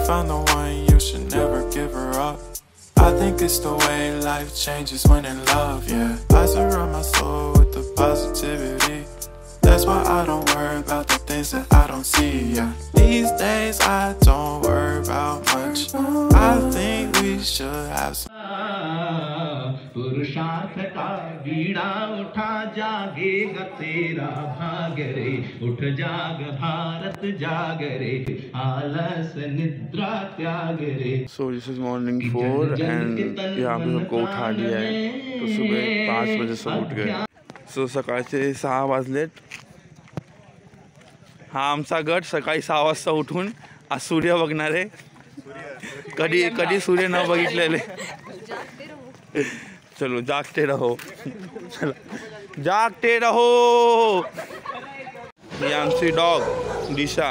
found the one, you should never give her up. I think it's the way life changes when in love, yeah. I surround my soul with the positivity. That's why I don't worry about the things that I don't see, yeah. These days I don't worry about much. I think we should have some. पुरुषार्थ का वीणा उठा जागेगा तेरा भाग रे उठ जाग भारत जाग रे आलस निद्रा त्याग रे. So this is morning 4 and यहाँ पे सबको उठा दिया है तो सुबह 5 बजे सब उठ गए. सो सकाळचे 6 वाजलेत. हा आमचा गट सकाळी 6 वाजता उठून आज सूर्य बघणार आहे. कधी सूर्य न बघितलेले. चलो जागते रहो. चला जागते रहो. ही आमची डॉग दिशा.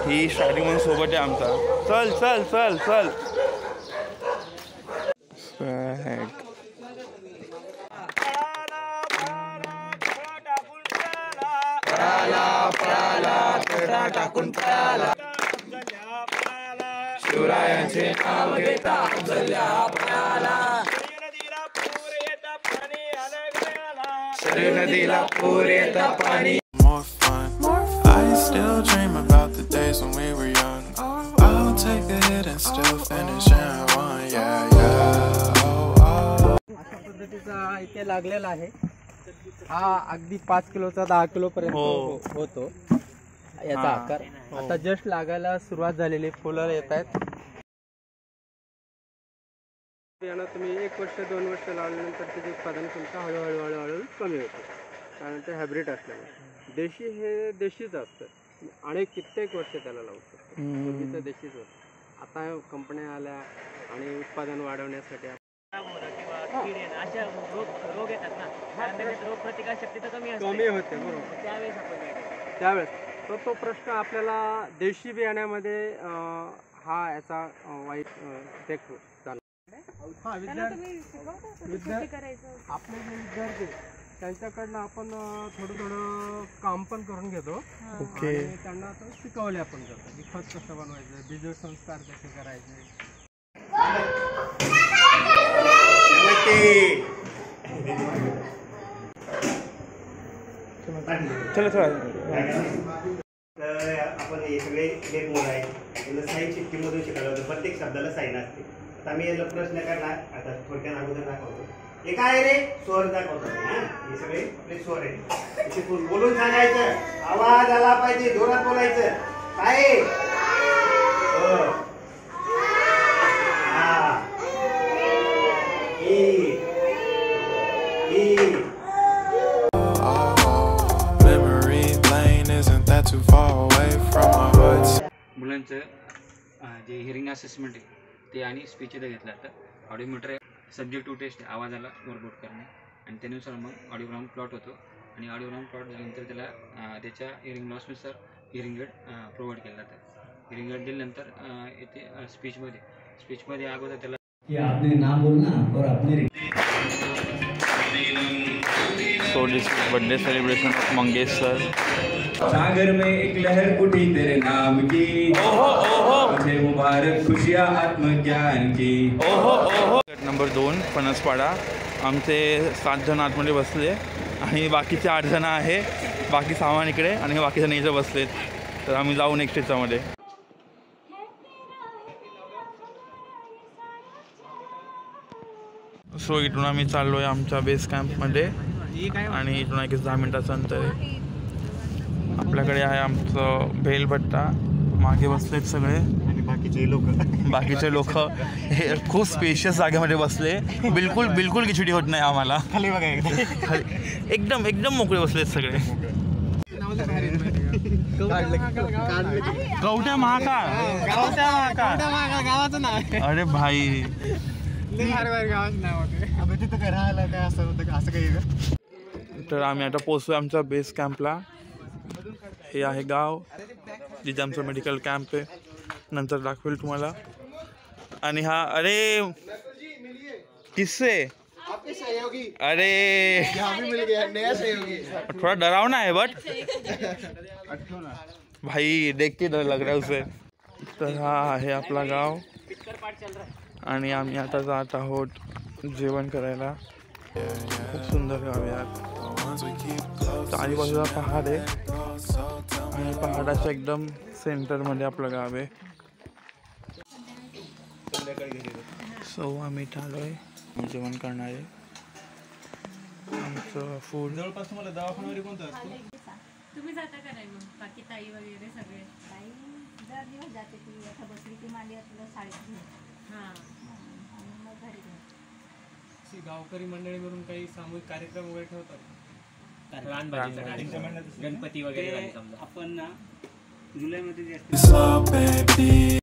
ही स्टार्टिंग म्हणून सोबत आहे आमचा. चल चल चल चल. शिवरायांचे नाव घेता नदीला पूर येता पाणी. More fun. I still dream about the days when we were young. I'll take a hit and still finish in one, yeah, yeah. Oh, oh. अशा पद्धतीचा इथे लागलेला आहे. हा अगदी 5 किलोचा 10 किलो पर्यंत होतो याचा आकार. आता जस्ट लागायला सुरुवात झालेली. फुलं येत आहेत. बियाणं तुम्ही 1 वर्ष 2 वर्ष लावल्यानंतर त्याचे उत्पादन तुमचं हळूहळू कमी होतं कारण ते हायब्रिड असल्यामुळे. देशी हे देशीच असतं. अनेक कित्येक वर्ष त्याला लावू शकतो. पूर्वीचं देशीच होतं. आता कंपन्या आल्या आणि उत्पादन वाढवण्यासाठी रोग येतात ना रोग प्रतिकारशक्ती तर कमी होते. बरोबर. त्यावेळेस तो प्रश्न आपल्याला देशी बियाण्यामध्ये हा याचा वाईट इफेक्ट झाला. हा विद्यार्थी आपले जे विद्यार्थी त्यांच्याकडनं आपण थोडं काम पण करून घेतो. ओके. त्यांना शिकवले आपण करतो की खत कसं बनवायचं, बीज संस्कार कसे करायचे. चला चला. तर आपण हे सगळे लेख मोड आहे याला साईन शिफ्टीमधून शिकायला होतं. प्रत्येक शब्दाला साईन असते. आता आम्ही याला प्रश्न करणार. आता थोडक्यात अगोदर दाखवतो. हे काय रे स्वर दाखवतो. हे सगळे आपले स्वर आहे. बोलून सांगायचं. आवाज आला पाहिजे. जोरात बोलायचं. काय Too far away from my hood. मुलांचं जे हिअरिंग असेसमेंट आहे ते आणि स्पीच इथं घेतलं जातं. ऑडिओमीटर सब्जेक्ट टू टेस्ट आवाजाला वर्कआउट करणे आणि त्यानुसार मग ऑडिओग्राम प्लॉट होतो आणि ऑडिओग्राम प्लॉट झाल्यानंतर त्याला त्याच्या हिअरिंग लॉसनुसार हिअरिंग एड प्रोव्हाइड केलं जातं. हिअरिंग एड दिल्यानंतर येते स्पीचमध्ये अगोदर त्याला आपने नाम बोलना और अपने. So this birthday celebration of Mangesh sir. सागर में एक लहर उठी तेरे नाम की. मुझे मुबारक खुशियाँ आत्मज्ञान की. गट नंबर 2 फणसपाडा. आमचे 7 जण आतमध्ये बसले आणि बाकीचे 8 जण आहे. बाकी सामान इकडे आणि बाकी जण इथे बसलेत. तर आम्ही जाऊ नेक्स्ट याच्यामध्ये. सो इथून आम्ही चाललो आहे आमच्या बेस कॅम्पमध्ये आणि इथून एक 10 मिनिटाचं अंतर आहे. आपल्याकडे आहे आमचं भेलभट्टा. मागे बसलेत सगळे आणि बाकीचे लोक हे खूप स्पेशियस जागेमध्ये बसले. बिलकुल खिचडी होत नाही आम्हाला. खाली बघा एकदम मोकळे बसलेत सगळे. कवठ्या महाकाळ गावाचं नाव. अरे भाई गावाचं नाव होते. तिथं काय राहायला काय असं होतं असं काही. तर आम्ही आता पोचलो आमच्या बेस कॅम्पला. हे आहे गाव जिथे आमचं मेडिकल कॅम्प आहे. नंतर दाखवेल तुम्हाला. आणि हा अरे किस्से अरे थोड़ा डरावना है बट भाई देख के डर लग रहा है उसे. तर हा आहे आपला गाव आणि आम्ही आता जात आहोत जेवण करायला. खूप सुंदर गाव आहे यार. चारी बाजूला पहाड आहे आणि पहाडाच्या एकदम सेंटरमध्ये आपलं गाव आहे. सो आम्ही आलोय जेवण करणार आहे. आमचं फूड जवळपास तुम्हाला दवाखाना कोणता असतो? तुम्ही जाता का नाही मग बाकी ताई वगैरे सगळे? ताई दर दिवस जाते, ती आता बसली की मांडी तुला शाळेत घेऊन हां आणि मग घरी घेऊन. गावकरी मंडळी मिळून काही सामूहिक कार्यक्रम वगैरे ठेवतात? गणपती वगैरे आपण ना जुलैमध्ये It's all baby.